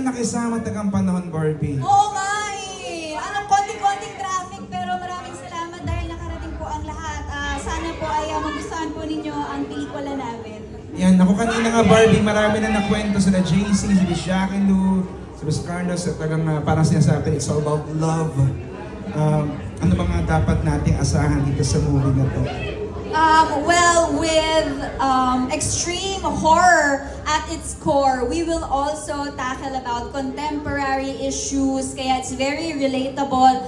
nakisama tagang panahon, Barbie. Oo nga eh. Konting-konting traffic pero maraming salamat dahil nakarating po ang lahat. Sana po ay magustuhan po ninyo ang pelikula namin. Yan, ako kanina nga, Barbie, marami na nakwento sila JC, si Jackie Lou, si Miss Carlos, at talagang parang sinasabi, it's all about love. Ano ba nga dapat nating asahan dito sa movie na to? Well, with extreme horror at its core, we will also tackle about contemporary issues, kaya it's very relatable.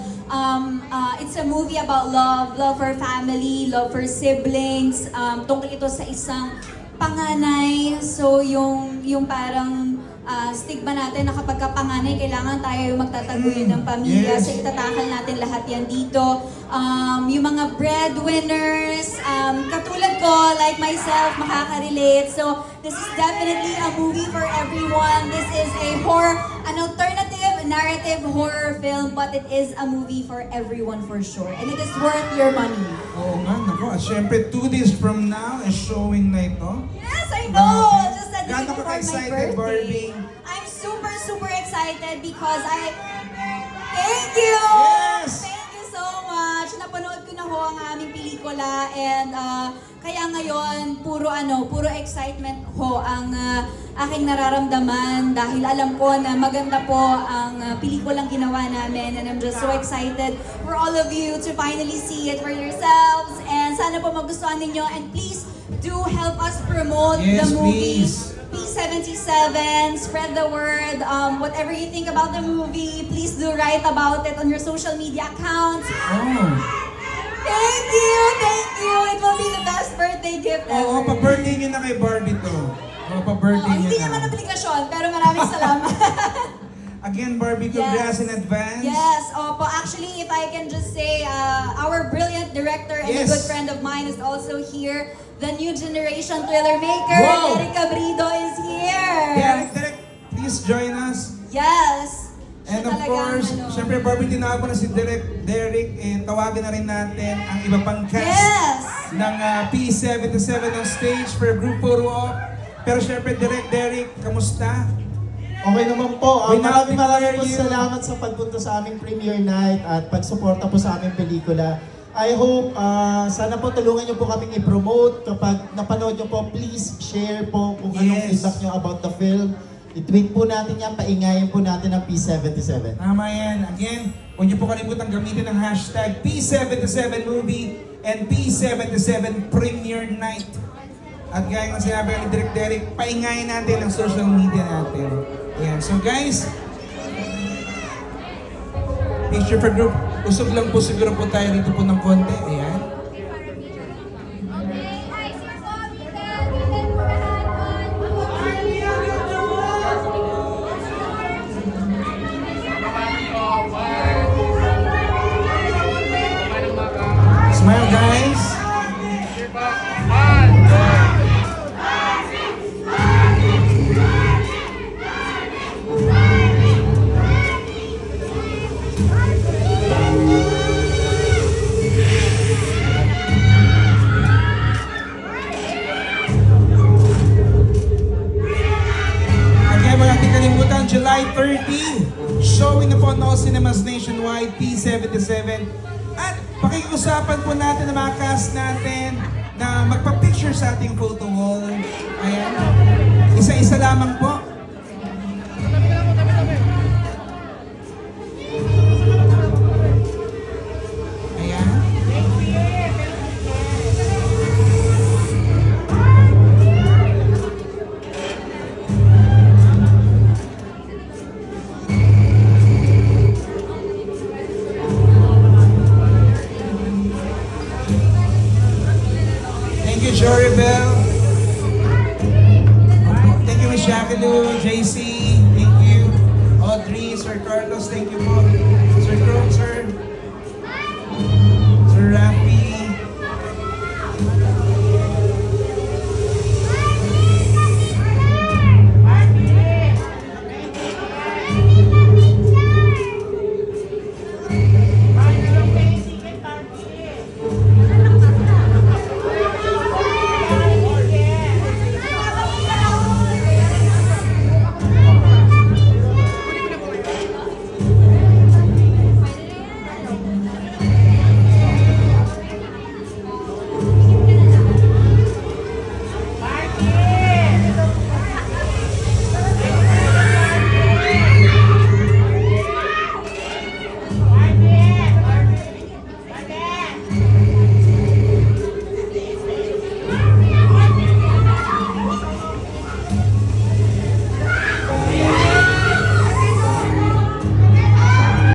It's a movie about love, love for family, love for siblings. Tungkol ito sa isang panganay, so yung parang stigma natin na kapag panganay, kailangan tayo yung magtataguyod ng pamilya. Yes. So itatakal natin lahat yan dito. Yung mga breadwinners, katulad ko, like myself, makaka-relate. So this is definitely a movie for everyone. This is a an alternative narrative horror film, but it is a movie for everyone for sure. And it is worth your money. Oo nga, naku. At syempre, 2 days from now, is showing na ito. Yes, I know! Grabe. Just a day Gaano ka before my ka-excited, birthday. Barbie? I'm super, super excited because Thank you! Yes! Thank you so much! Napanood ko na ho ang aming pelikula and kaya ngayon, puro excitement ho ang aking nararamdaman dahil alam ko na maganda po ang pelikulang ginawa namin and I'm just so excited for all of you to finally see it for yourselves and sana po magustuhan ninyo and please do help us promote Yes, the movie. please. P77, spread the word. Whatever you think about the movie, please do write about it on your social media accounts. Oh. Thank you! Thank you! It will be the best birthday gift ever. Oo, pa-birthday niyo na kay Barbie to. Oo, pa-birthday Hindi niyo naman na. obligasyon, pero maraming salamat. Again, Barbie, congrats in advance. Yes, opo. Actually, if I can just say, our brilliant director and a Yes. good friend of mine is also here. The new generation thriller maker, Wow. Eric Cabrido is here. Derek, please join us. Yes. Siya And of talagang, course, syempre Barbie, tinawag mo na si Derek, and tawagin na rin natin ang iba pang cast Yes. ng P77 on stage for group photo op. Pero syempre, Derek, kamusta? Okay naman po. We now Maraming declare po you- salamat sa pagpunta sa aming premiere night at pagsuporta po sa aming pelikula. I hope, sana po tulungan niyo po kaming i-promote. Kapag napanood niyo po, please share po kung anong Yes. feedback niyo about the film. I-tweet po natin yan, paingayin po natin ang P77. Tama yan. Again, huwag niyo po kalimutan gamitin ang hashtag P77movie and P77 Premiere Night. At gaya ng sinabi ni Direk Derek, paingayin natin ang social media natin. Ayan. So guys, picture for group. Usog lang po siguro po tayo dito po ng konti. Ayan. Smile guys. Again, wala natin kalimutan, July 30, showing na po on all cinemas nationwide, P77. At pakikiusapan po natin ang mga cast natin na magpa-picture sa ating photo wall. Ayan. Isa-isa lamang po. Ayan. Thank you, Joribel. Thank you, Miss Jackie Lou, JC. Thank you. Audrey, Sir Carlos, thank you po.